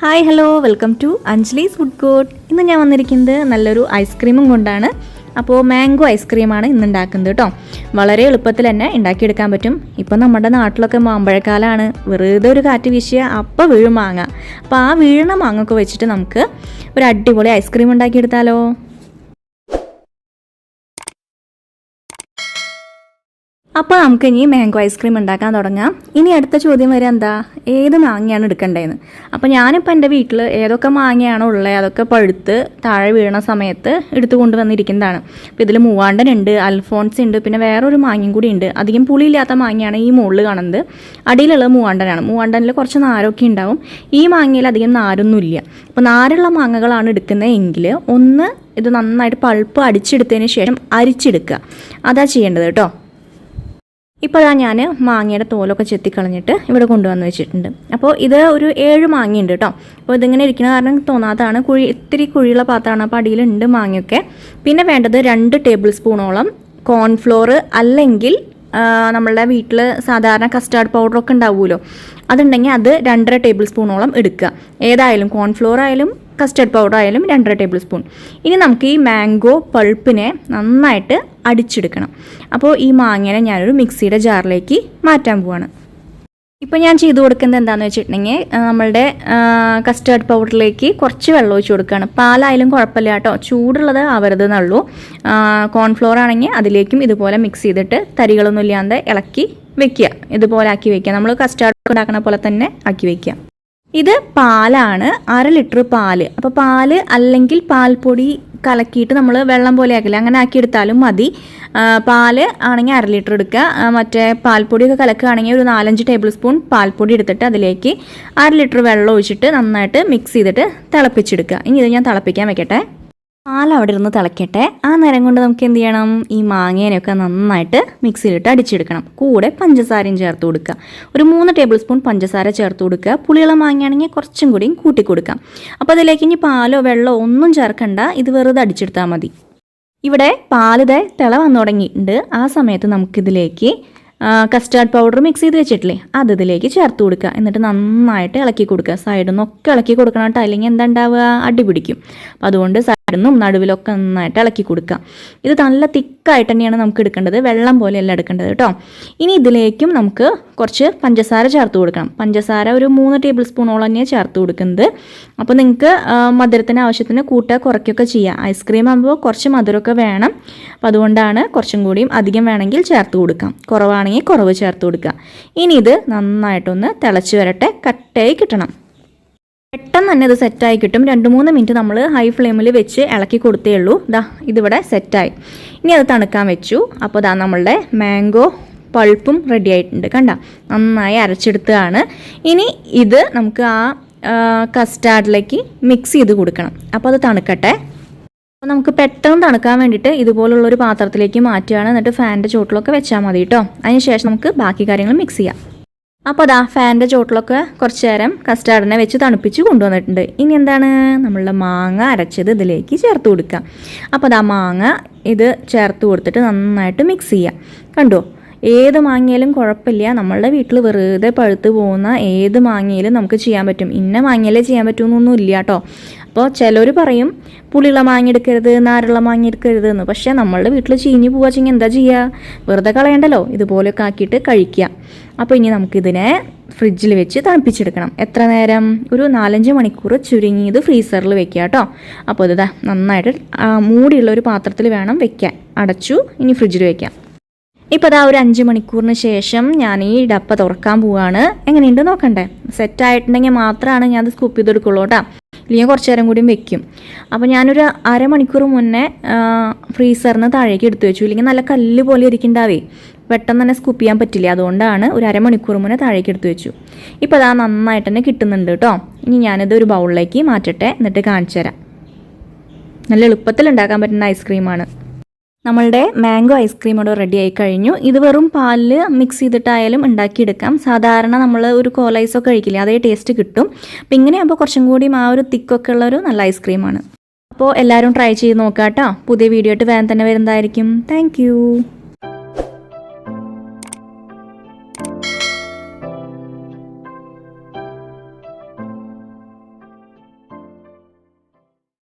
Hi hello welcome to Anjali's food court. ഇന്ന് ഞാൻ വന്നിരിക്കുന്നത് നല്ലൊരു ഐസ്ക്രീമും കൊണ്ടാണ്. അപ്പോൾ മാംഗോ ഐസ്ക്രീമാണ് ഇന്ന് ഉണ്ടാക്കുന്നത് കേട്ടോ. വളരെ എളുപ്പത്തിൽ തന്നെ ഉണ്ടാക്കിയെടുക്കാൻ പറ്റും. ഇപ്പോൾ നമ്മുടെ നാട്ടിലൊക്കെ മാമ്പഴക്കാലമാണ്. വെറുതെ ഒരു കാറ്റ് വീശിയ അപ്പം വീഴും മാങ്ങ. അപ്പോൾ ആ വീഴുന്ന മാങ്ങൊക്കെ വെച്ചിട്ട് നമുക്ക് ഒരു അടിപൊളി ഐസ്ക്രീം ഉണ്ടാക്കിയെടുത്താലോ. അപ്പോൾ നമുക്ക് ഇനി മാംഗോ ഐസ്ക്രീം ഉണ്ടാക്കാൻ തുടങ്ങാം. ഇനി അടുത്ത ചോദ്യം വരെ എന്താ, ഏത് മാങ്ങയാണ് എടുക്കേണ്ടതെന്ന്. അപ്പോൾ ഞാനിപ്പോൾ എൻ്റെ വീട്ടിൽ ഏതൊക്കെ മാങ്ങയാണോ ഉള്ളത് അതൊക്കെ പഴുത്ത് താഴെ വീഴുന്ന സമയത്ത് എടുത്തു കൊണ്ടുവന്നിരിക്കുന്നതാണ്. അപ്പോൾ ഇതിൽ മൂവാണ്ടനുണ്ട്, അൽഫോൺസ് ഉണ്ട്, പിന്നെ വേറൊരു മാങ്ങയും കൂടി ഉണ്ട്. അധികം പുളിയില്ലാത്ത മാങ്ങയാണ് ഈ മുകളിൽ കാണുന്നത്. അടിയിലുള്ളത് മൂവാണ്ടനാണ്. മൂവാണ്ടനിൽ കുറച്ച് നാരൊക്കെ ഉണ്ടാവും. ഈ മാങ്ങയിൽ അധികം നാരൊന്നുമില്ല. അപ്പോൾ നാരുള്ള മാങ്ങകളാണ് എടുക്കുന്നതെങ്കിൽ ഒന്ന് ഇത് നന്നായിട്ട് പൾപ്പ് അടിച്ചെടുത്തതിന് ശേഷം അരിച്ചെടുക്കുക. അതാ ചെയ്യേണ്ടത് കേട്ടോ. ഇപ്പോൾ ഞാൻ മാങ്ങയുടെ തോലൊക്കെ ചെത്തിക്കളഞ്ഞിട്ട് ഇവിടെ കൊണ്ടുവന്ന് വെച്ചിട്ടുണ്ട്. അപ്പോൾ ഇത് ഒരു 7 മാങ്ങയുണ്ട് കേട്ടോ. അപ്പോൾ ഇതിങ്ങനെ ഇരിക്കുന്ന കാരണം തോന്നാത്തതാണ്. ഇത്തിരി കുഴിയുള്ള പാത്രമാണ്. അപ്പോൾ അടിയിലുണ്ട് മാങ്ങയൊക്കെ. പിന്നെ വേണ്ടത് 2 ടേബിൾ സ്പൂണോളം കോൺഫ്ലോർ, അല്ലെങ്കിൽ നമ്മളുടെ വീട്ടിൽ സാധാരണ കസ്റ്റാർഡ് പൗഡറൊക്കെ ഉണ്ടാവുമല്ലോ, അതുണ്ടെങ്കിൽ അത് 2.5 ടേബിൾ സ്പൂണോളം എടുക്കുക. ഏതായാലും കോൺഫ്ലോർ ആയാലും കസ്റ്റർഡ് പൗഡർ ആയാലും 2.5 ടേബിൾ സ്പൂൺ. ഇനി നമുക്ക് ഈ മാംഗോ പൾപ്പിനെ നന്നായിട്ട് അടിച്ചെടുക്കണം. അപ്പോൾ ഈ മാങ്ങേനെ ഞാനൊരു മിക്സിയുടെ ജാറിലേക്ക് മാറ്റാൻ പോവാണ്. ഇപ്പോൾ ഞാൻ ചെയ്തു കൊടുക്കുന്നത് എന്താണെന്ന് വെച്ചിട്ടുണ്ടെങ്കിൽ നമ്മളുടെ കസ്റ്റർഡ് പൗഡറിലേക്ക് കുറച്ച് വെള്ളം ഒഴിച്ച് കൊടുക്കുകയാണ്. പാലായാലും കുഴപ്പമില്ല കേട്ടോ, ചൂടുള്ളത് ആവരുത് എന്നുള്ളൂ. കോൺഫ്ലോർ ആണെങ്കിൽ അതിലേക്കും ഇതുപോലെ മിക്സ് ചെയ്തിട്ട് തരികളൊന്നും ഇല്ലാതെ ഇളക്കി വെക്കുക. ഇതുപോലെ ആക്കി വെക്കുക. നമ്മൾ കസ്റ്റാർഡ് ഉണ്ടാക്കുന്ന പോലെ തന്നെ ആക്കി വെക്കുക. ഇത് പാലാണ്, 1/2 ലിറ്റർ പാല്. അപ്പോൾ പാല് അല്ലെങ്കിൽ പാൽപ്പൊടി കലക്കിയിട്ട് നമ്മൾ വെള്ളം പോലെ ആക്കില്ല, അങ്ങനെ ആക്കിയെടുത്താലും മതി. പാല് ആണെങ്കിൽ 1/2 ലിറ്റർ എടുക്കുക. മറ്റേ പാൽപ്പൊടിയൊക്കെ കലക്കുകയാണെങ്കിൽ ഒരു 4-5 ടേബിൾ സ്പൂൺ പാൽപ്പൊടി എടുത്തിട്ട് അതിലേക്ക് 1/2 ലിറ്റർ വെള്ളം ഒഴിച്ചിട്ട് നന്നായിട്ട് മിക്സ് ചെയ്തിട്ട് തിളപ്പിച്ചെടുക്കുക. ഇനി ഇത് ഞാൻ തിളപ്പിക്കാൻ വെക്കട്ടെ. പാൽ അവിടെ ഇരുന്ന് തിളക്കട്ടെ. ആ നേരം കൊണ്ട് നമുക്ക് എന്ത് ചെയ്യണം, ഈ മാങ്ങേനെയൊക്കെ നന്നായിട്ട് മിക്സിയിലിട്ട് അടിച്ചെടുക്കണം. കൂടെ പഞ്ചസാരയും ചേർത്ത് കൊടുക്കുക. ഒരു 3 ടേബിൾ സ്പൂൺ പഞ്ചസാര ചേർത്ത് കൊടുക്കുക. പുളിയുള്ള മാങ്ങയാണെങ്കിൽ കുറച്ചും കൂടിയും കൂട്ടി കൊടുക്കാം. അപ്പോൾ അതിലേക്ക് ഇനി പാലോ വെള്ളമോ ഒന്നും ചേർക്കണ്ട, ഇത് വെറുതെ അടിച്ചെടുത്താൽ മതി. ഇവിടെ പാലിതെ തിള വന്നു തുടങ്ങിയിട്ടുണ്ട്. ആ സമയത്ത് നമുക്കിതിലേക്ക് കസ്റ്റാർഡ് പൗഡർ മിക്സ് ചെയ്ത് വെച്ചിട്ടില്ലേ, അത് ഇതിലേക്ക് ചേർത്ത് കൊടുക്കുക. എന്നിട്ട് നന്നായിട്ട് ഇളക്കി കൊടുക്കുക. സൈഡിൽ നിന്നൊക്കെ ഇളക്കി കൊടുക്കണം കേട്ടോ, അല്ലെങ്കിൽ എന്താ ഉണ്ടാവുക, അടി പിടിക്കും. അപ്പോൾ അതുകൊണ്ട് സൈഡിൽ നിന്നും നടുവിലൊക്കെ നന്നായിട്ട് ഇളക്കി കൊടുക്കുക. ഇത് നല്ല തിക്കായിട്ട് തന്നെയാണ് നമുക്ക് എടുക്കേണ്ടത്, വെള്ളം പോലെയല്ല എടുക്കേണ്ടത് കേട്ടോ. ഇനി ഇതിലേക്കും നമുക്ക് കുറച്ച് പഞ്ചസാര ചേർത്ത് കൊടുക്കണം. പഞ്ചസാര ഒരു 3 ടേബിൾ സ്പൂണോളം തന്നെയാണ് ചേർത്ത് കൊടുക്കുന്നത്. അപ്പോൾ നിങ്ങൾക്ക് മധുരത്തിന് ആവശ്യത്തിന് കൂട്ടുക കുറയ്ക്കുകയൊക്കെ ചെയ്യാം. ഐസ്ക്രീം ആകുമ്പോൾ കുറച്ച് മധുരമൊക്കെ വേണം. അപ്പോൾ അതുകൊണ്ടാണ് കുറച്ചും കൂടിയും അധികം വേണമെങ്കിൽ ചേർത്ത് കൊടുക്കാം, കുറവാണെങ്കിൽ കുറവ് ചേർത്ത് കൊടുക്കുക. ഇനി ഇത് നന്നായിട്ടൊന്ന് തിളച്ച് വരട്ടെ, കട്ടയായി കിട്ടണം. പെട്ടെന്ന് തന്നെ ഇത് സെറ്റായി കിട്ടും. 2-3 മിനിറ്റ് നമ്മൾ ഹൈ ഫ്ലെയിമിൽ വെച്ച് ഇളക്കി കൊടുത്തേ ഉള്ളൂ. ഇതിവിടെ സെറ്റായി. ഇനി അത് തണുക്കാൻ വെച്ചു. അപ്പോൾ നമ്മളുടെ മാംഗോ പൾപ്പും റെഡി ആയിട്ടുണ്ട്. കണ്ട, നന്നായി അരച്ചെടുത്തതാണ്. ഇനി ഇത് നമുക്ക് ആ കസ്റ്റാർഡിലേക്ക് മിക്സ് ചെയ്ത് കൊടുക്കണം. അപ്പോൾ അത് തണുക്കട്ടെ. അപ്പോൾ നമുക്ക് പെട്ടെന്ന് തണുക്കാൻ വേണ്ടിയിട്ട് ഇതുപോലുള്ളൊരു പാത്രത്തിലേക്ക് മാറ്റുകയാണ്. എന്നിട്ട് ഫാനിൻ്റെ ചോട്ടിലൊക്കെ വെച്ചാൽ മതി കേട്ടോ. അതിന് ശേഷം നമുക്ക് ബാക്കി കാര്യങ്ങൾ മിക്സ് ചെയ്യാം. അപ്പോൾ ഫാനിൻ്റെ ചോട്ടിലൊക്കെ കുറച്ച് നേരം കസ്റ്റാർഡിനെ വെച്ച് തണുപ്പിച്ച് കൊണ്ടുവന്നിട്ടുണ്ട്. ഇനി എന്താണ്, നമ്മളുടെ മാങ്ങ അരച്ചത് ഇതിലേക്ക് ചേർത്ത് കൊടുക്കുക. അപ്പോൾ മാങ്ങ ഇത് ചേർത്ത് കൊടുത്തിട്ട് നന്നായിട്ട് മിക്സ് ചെയ്യുക. കണ്ടോ, ഏത് മാങ്ങയിലും കുഴപ്പമില്ല. നമ്മളുടെ വീട്ടിൽ വെറുതെ പഴുത്ത് പോകുന്ന ഏത് മാങ്ങയിലും നമുക്ക് ചെയ്യാൻ പറ്റും. ഇന്ന മാങ്ങയിലേ ചെയ്യാൻ പറ്റുമെന്നൊന്നും ഇല്ല കേട്ടോ. അപ്പോൾ ചിലർ പറയും പുളിയുള്ള മാങ്ങ എടുക്കരുത്, നാരുള്ള മാങ്ങ എടുക്കരുത് എന്ന്. പക്ഷേ നമ്മളുടെ വീട്ടിൽ ചീഞ്ഞ് പോവാച്ചെങ്കിൽ എന്താ ചെയ്യുക, വെറുതെ കളയണ്ടല്ലോ, ഇതുപോലെയൊക്കെ ആക്കിയിട്ട് കഴിക്കുക. അപ്പോൾ ഇനി നമുക്കിതിനെ ഫ്രിഡ്ജിൽ വെച്ച് തണുപ്പിച്ചെടുക്കണം. എത്ര നേരം, ഒരു 4-5 മണിക്കൂർ ചുരുങ്ങിയത് ഫ്രീസറിൽ വെക്കുക കേട്ടോ. അപ്പോൾ ഇത് നന്നായിട്ട് മൂടിയുള്ള ഒരു പാത്രത്തിൽ വേണം വെക്കാൻ. അടച്ചു, ഇനി ഫ്രിഡ്ജിൽ വെക്കാം. ഇപ്പോൾ ഒരു 5 മണിക്കൂറിന് ശേഷം ഞാൻ ഈ ഡപ്പ തുറക്കാൻ പോവുകയാണ്. എങ്ങനെയുണ്ട് നോക്കണ്ടേ. സെറ്റായിട്ടുണ്ടെങ്കിൽ മാത്രമാണ് ഞാൻ അത് സ്കൂപ്പ് ചെയ്തെടുക്കുള്ളൂ കേട്ടോ, ഇല്ലെങ്കിൽ കുറച്ച് നേരം കൂടിയും വെക്കും. അപ്പോൾ ഞാനൊരു അരമണിക്കൂർ മുന്നേ ഫ്രീസറിന് താഴേക്ക് എടുത്തു വെച്ചു. ഇല്ലെങ്കിൽ നല്ല കല്ല് പോലെ ഇരിക്കുന്നുണ്ടാവേ, പെട്ടെന്ന് തന്നെ സ്കൂപ്പ് ചെയ്യാൻ പറ്റില്ല. അതുകൊണ്ടാണ് ഒരു അരമണിക്കൂർ മുന്നേ താഴേക്ക് എടുത്തു വെച്ചു. ഇപ്പോൾ നന്നായിട്ട് തന്നെ കിട്ടുന്നുണ്ട് കേട്ടോ. ഇനി ഞാനിത് ഒരു ബൗളിലേക്ക് മാറ്റട്ടെ, എന്നിട്ട് കാണിച്ചു തരാം. നല്ല എളുപ്പത്തിൽ ഉണ്ടാക്കാൻ പറ്റുന്ന ഐസ്ക്രീമാണ്. നമ്മളുടെ മാംഗോ ഐസ്ക്രീം ഇവിടെ റെഡി ആയി കഴിഞ്ഞു. ഇത് വെറും പാലിൽ മിക്സ് ചെയ്തിട്ടായാലും ഉണ്ടാക്കിയെടുക്കാം. സാധാരണ നമ്മൾ ഒരു കോലൈസൊക്കെ കഴിക്കില്ലേ, അതേ ടേസ്റ്റ് കിട്ടും. അപ്പം ഇങ്ങനെയാകുമ്പോൾ കുറച്ചും കൂടി ആ ഒരു തിക്കൊക്കെ ഉള്ളൊരു നല്ല ഐസ്ക്രീമാണ്. അപ്പോൾ എല്ലാവരും ട്രൈ ചെയ്ത് നോക്കാം കേട്ടോ. പുതിയ വീഡിയോ ആയിട്ട് വേഗം തന്നെ വരുന്നതായിരിക്കും. താങ്ക്